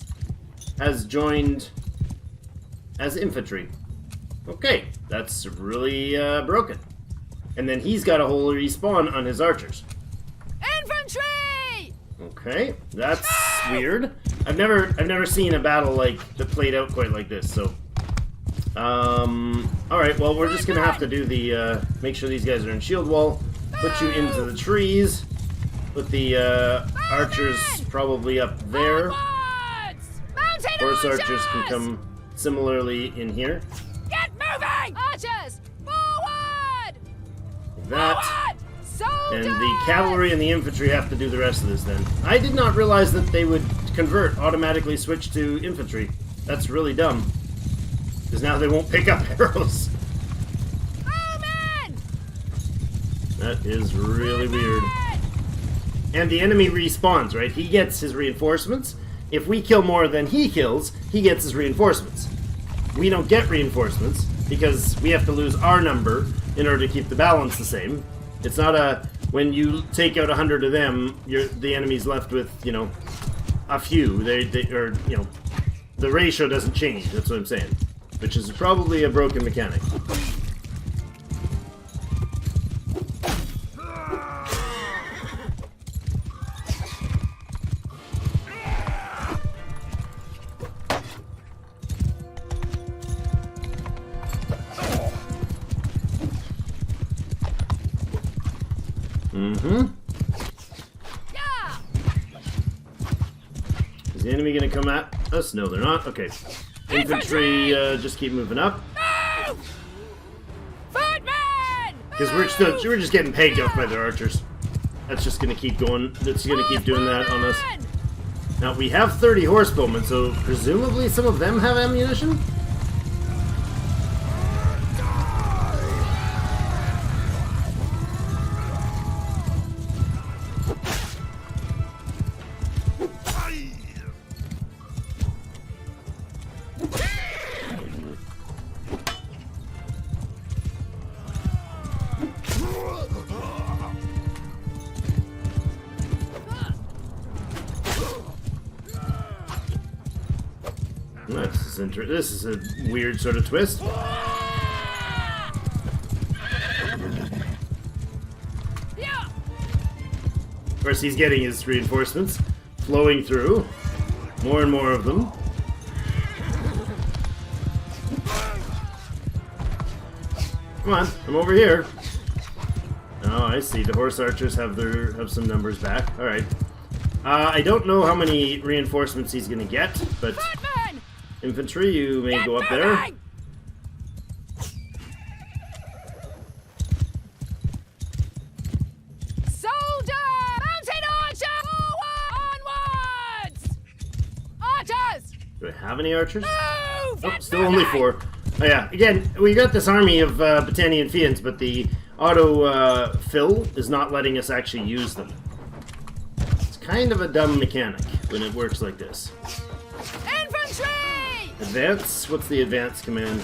has joined as infantry. Okay, that's really broken. And then he's got a whole respawn on his archers. Infantry! Okay, that's weird. I've never seen a battle like that played out quite like this. So, all right. Well, we're just gonna have to do the make sure these guys are in shield wall. Put you into the trees. Put the archers probably up there. Horse archers can come similarly in here. Get moving! Archers, forward! Like that. Forward! And the cavalry and the infantry have to do the rest of this then. I did not realize that they would convert, automatically switch to infantry. That's really dumb. Because now they won't pick up arrows. Bowman! That is really weird. And the enemy respawns, right? He gets his reinforcements. If we kill more than he kills, he gets his reinforcements. We don't get reinforcements because we have to lose our number in order to keep the balance the same. It's not a, when you take out 100 of them, the enemy's left with, you know, a few. Or, you know, the ratio doesn't change, that's what I'm saying. Which is probably a broken mechanic. Yeah! Is the enemy going to come at us? No, they're not. Okay. Infantry, just keep moving up. Move! Footman! Because we're just getting pegged off by their archers. That's just going to keep going. That's going to keep doing that on us. Now, we have 30 horsebowmen, so presumably some of them have ammunition? This is a weird sort of twist. Yeah! Of course, he's getting his reinforcements flowing through. More and more of them. Come on, I'm over here. Oh, I see. The horse archers have some numbers back. All right. I don't know how many reinforcements he's going to get, but Footman! infantry, you may Get go up there. moving! Soldier! Mounted archer! Forward! Onwards! Archers! Do I have any archers? Move! Oh, still only 4. Oh yeah, again, we got this army of Battanian Fiends, but the auto fill is not letting us actually use them. It's kind of a dumb mechanic when it works like this. Infantry! Advance? What's the advance command?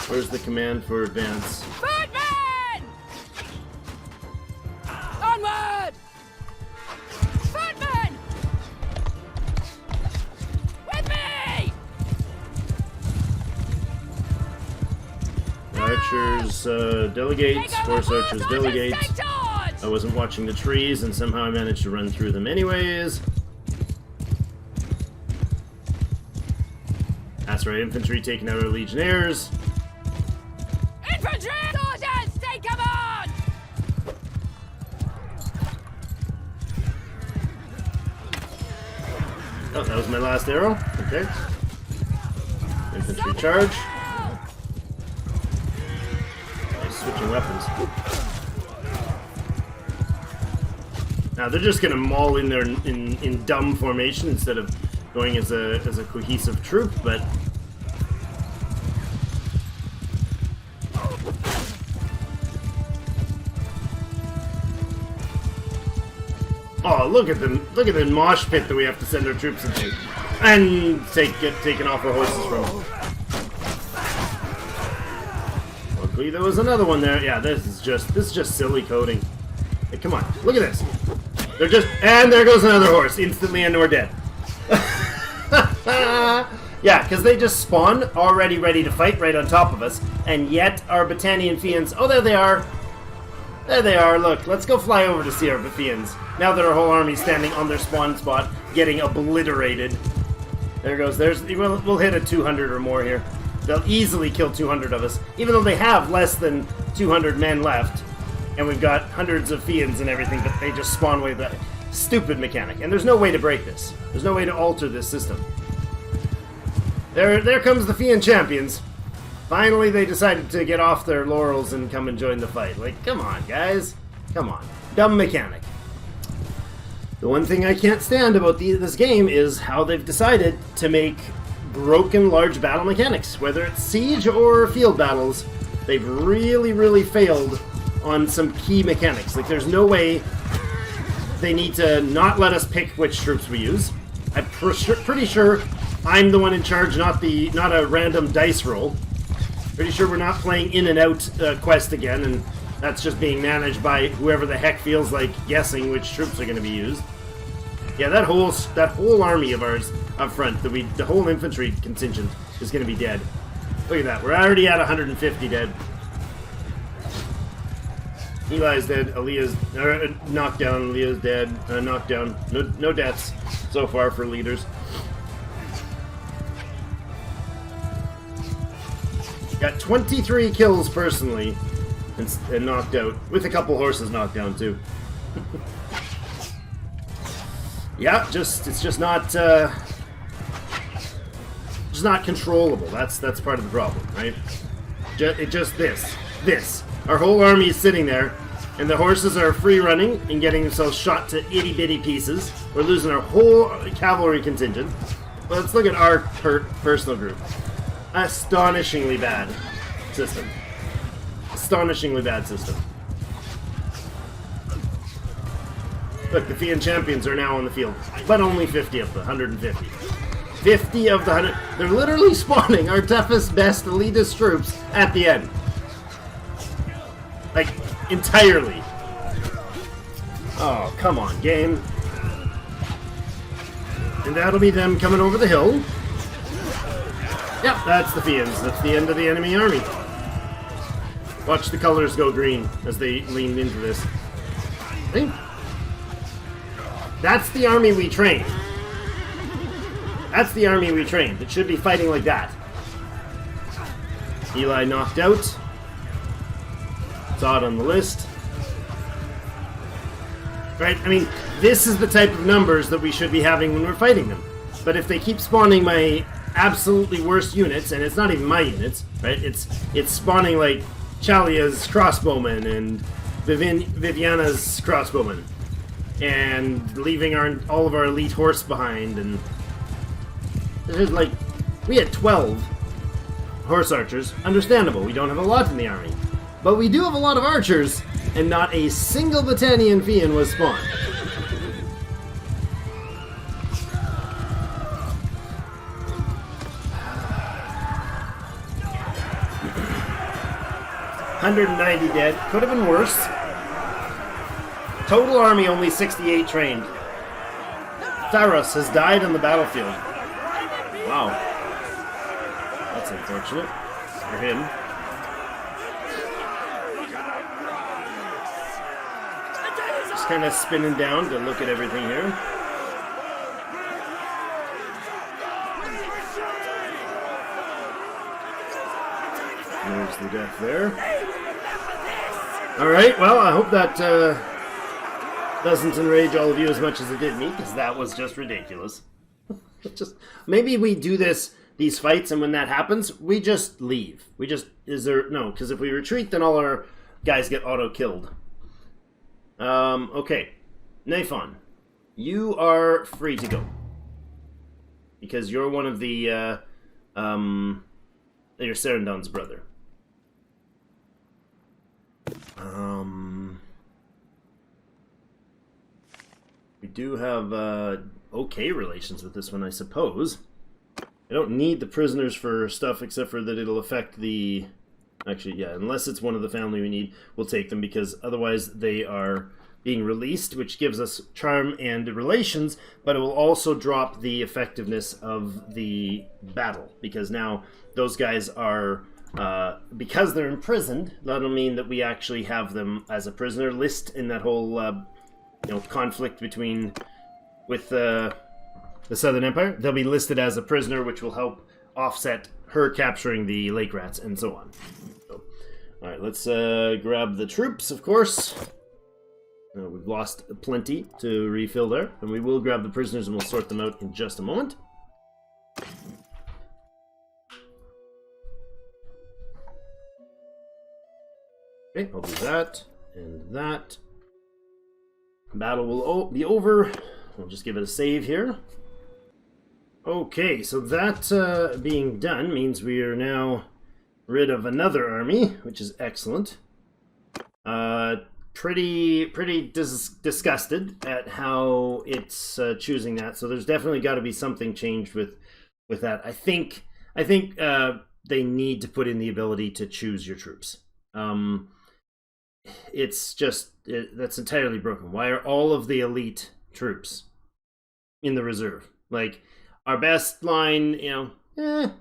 Where's the command for advance? Footman! Onward! Footman! With me! Archers delegates, Take over horse archers force, delegates. take charge! I wasn't watching the trees and somehow I managed to run through them anyways. That's right, infantry taking out our legionnaires. Infantry! Soldiers, take command! Oh, that was my last arrow. Okay. Infantry charge. Nice, switching weapons. Now they're just gonna maul in there in dumb formation instead of going as a cohesive troop, but oh, look at them! Look at the mosh pit that we have to send our troops into, and get taken off our horses from. Luckily, there was another one there. Yeah, this is just silly coding. Hey, come on, look at this! They're just, and there goes another horse, instantly, and we're dead. Yeah, because they just spawn already ready to fight right on top of us, and yet our Battanian Fiends. Oh, there they are. There they are, look, let's go fly over to see our Fiends. Now that our whole army's standing on their spawn spot, getting obliterated. There goes, we'll hit a 200 or more here. They'll easily kill 200 of us, even though they have less than 200 men left. And we've got hundreds of Fiends and everything, but they just spawn away that stupid mechanic. And there's no way to break this. There's no way to alter this system. There comes the Fiend champions. Finally, they decided to get off their laurels and come and join the fight. Like, come on, guys. Come on. Dumb mechanic. The one thing I can't stand about this game is how they've decided to make broken large battle mechanics. Whether it's siege or field battles, they've really, really failed on some key mechanics. Like, there's no way they need to not let us pick which troops we use. I'm pretty sure I'm the one in charge, not a random dice roll. Pretty sure we're not playing in and out quest again, and that's just being managed by whoever the heck feels like guessing which troops are going to be used. Yeah, that whole army of ours up front, the whole infantry contingent is going to be dead. Look at that, we're already at 150 dead. Eli's dead, Aaliyah's knocked down, Aaliyah's dead, knocked down. No deaths so far for leaders. Got 23 kills personally, and knocked out, with a couple horses knocked down too. Yeah, it's just not controllable. That's part of the problem, right? This. Our whole army is sitting there, and the horses are free running and getting themselves shot to itty bitty pieces. We're losing our whole cavalry contingent. But let's look at our personal group. Astonishingly bad system. Astonishingly bad system. Look, the Fian champions are now on the field, but only 50 of the 150. 50 of the 100. They're literally spawning our toughest, best, elitist troops at the end. Like, entirely. Oh, come on, game. And that'll be them coming over the hill. Yep, that's the Fians. That's the end of the enemy army. Watch the colors go green as they lean into this. See? That's the army we trained. That's the army we trained. It should be fighting like that. Eli knocked out. Saw it on the list. Right? I mean, this is the type of numbers that we should be having when we're fighting them. But if they keep spawning my absolutely worst units, and it's not even my units, right? It's spawning like Chalia's crossbowmen and Viviana's crossbowmen, and leaving all of our elite horse behind. And there's like, we had 12 horse archers. Understandable, we don't have a lot in the army, but we do have a lot of archers, and not a single Battanian Fian was spawned. $190 dead. Could have been worse. Total army only 68 trained. Tharos has died on the battlefield. Wow. That's unfortunate for him. Just kind of spinning down to look at everything here. There's the death there. Alright, well, I hope that doesn't enrage all of you as much as it did me, because that was just ridiculous. Maybe we do these fights, and when that happens, we just leave. No, because if we retreat, then all our guys get auto-killed. Okay. Naphon, you are free to go. Because you're one of the, you're Serendon's brother. We do have okay relations with this one, I suppose. I don't need the prisoners for stuff, except for that it'll affect the... Actually, yeah, unless it's one of the family we need, we'll take them, because otherwise they are being released, which gives us charm and relations, but it will also drop the effectiveness of the battle, because now those guys are... because they're imprisoned, that'll mean that we actually have them as a prisoner list in that whole, conflict with the Southern Empire. They'll be listed as a prisoner, which will help offset her capturing the lake rats and so on. So, all right, let's grab the troops, of course. We've lost plenty to refill there, and we will grab the prisoners and we'll sort them out in just a moment. Okay, I'll do that and that. Battle will be over. We'll just give it a save here. Okay, so that being done means we are now rid of another army, which is excellent. Pretty disgusted at how it's choosing that. So there's definitely got to be something changed with that. I think they need to put in the ability to choose your troops. It's just that's entirely broken. Why are all of the elite troops in the reserve? Like our best line, you know,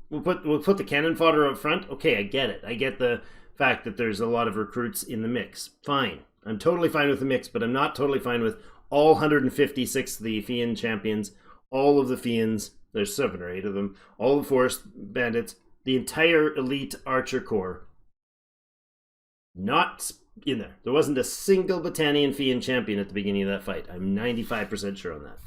we'll put the cannon fodder up front. Okay, I get it. I get the fact that there's a lot of recruits in the mix. Fine. I'm totally fine with the mix, but I'm not totally fine with all 156 of the Fian champions, all of the Fians, there's 7 or 8 of them, all the forest bandits, the entire elite archer corps. Not in there. There wasn't a single Battanian Fian champion at the beginning of that fight. I'm 95% sure on that.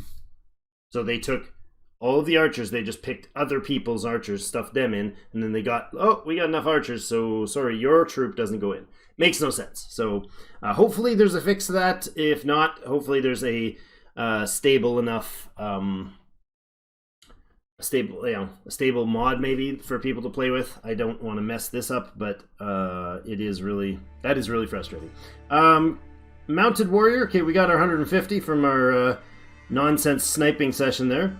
So they took all of the archers, they just picked other people's archers, stuffed them in, and then they got, oh, we got enough archers, so sorry, your troop doesn't go in. Makes no sense. So hopefully there's a fix to that. If not, hopefully there's a stable enough, a stable mod maybe for people to play with. I don't want to mess this up, but that is really frustrating. Mounted warrior. Okay, we got our 150 from our nonsense sniping session there.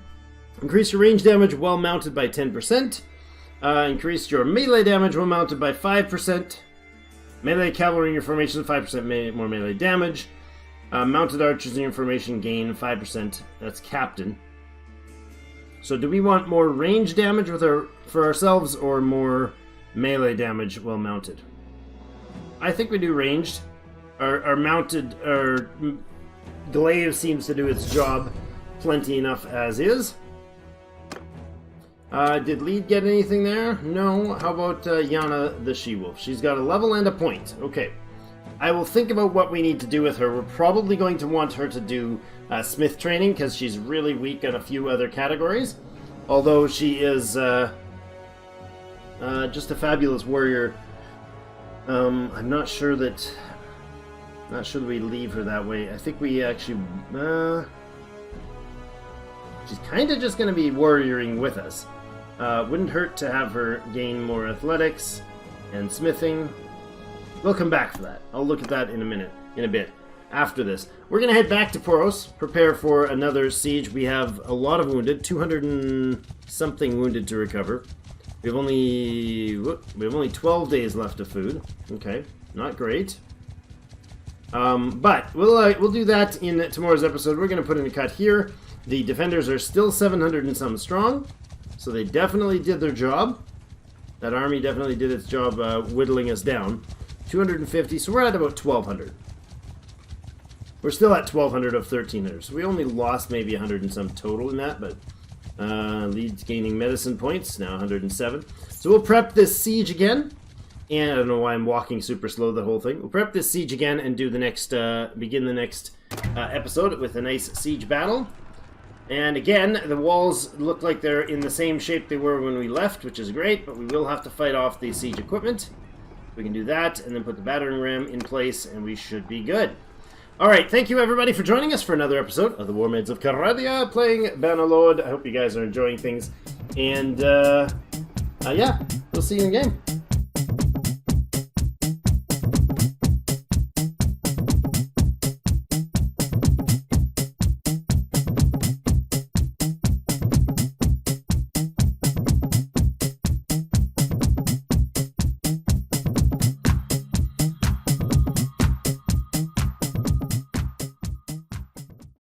Increase your range damage while mounted by 10%. Increase your melee damage while mounted by 5%. Melee cavalry in your formation, 5% more melee damage. Mounted archers in your formation gain 5%. That's captain. So do we want more range damage for ourselves or more melee damage while mounted? I think we do ranged. Our glaive seems to do its job plenty enough as is. Did Lead get anything there? No. How about Yana the She-Wolf? She's got a level and a point. Okay. I will think about what we need to do with her. We're probably going to want her to do Smith training because she's really weak on a few other categories. Although she is just a fabulous warrior. I'm not sure that we leave her that way. I think we actually... she's kind of just going to be warrioring with us. Wouldn't hurt to have her gain more athletics and smithing. We'll come back for that. I'll look at that in a bit. After this, we're going to head back to Poros, prepare for another siege. We have a lot of wounded, 200 and something wounded to recover. We have only 12 days left of food. Okay, not great. But we'll do that in tomorrow's episode. We're going to put in a cut here. The defenders are still 700 and some strong. So they definitely did their job. That army definitely did its job whittling us down. 250, so we're at about 1,200. We're still at 1,200 of 1,300. So we only lost maybe 100 and some total in that, but Lead's gaining medicine points, now 107. So we'll prep this siege again. And I don't know why I'm walking super slow the whole thing. We'll prep this siege again and do the next, begin the next episode with a nice siege battle. And again, the walls look like they're in the same shape they were when we left, which is great, but we will have to fight off the siege equipment. We can do that, and then put the battering ram in place, and we should be good. Alright, thank you everybody for joining us for another episode of the Warmaids of Calradia, playing Bannerlord. I hope you guys are enjoying things, and yeah, we'll see you in the game.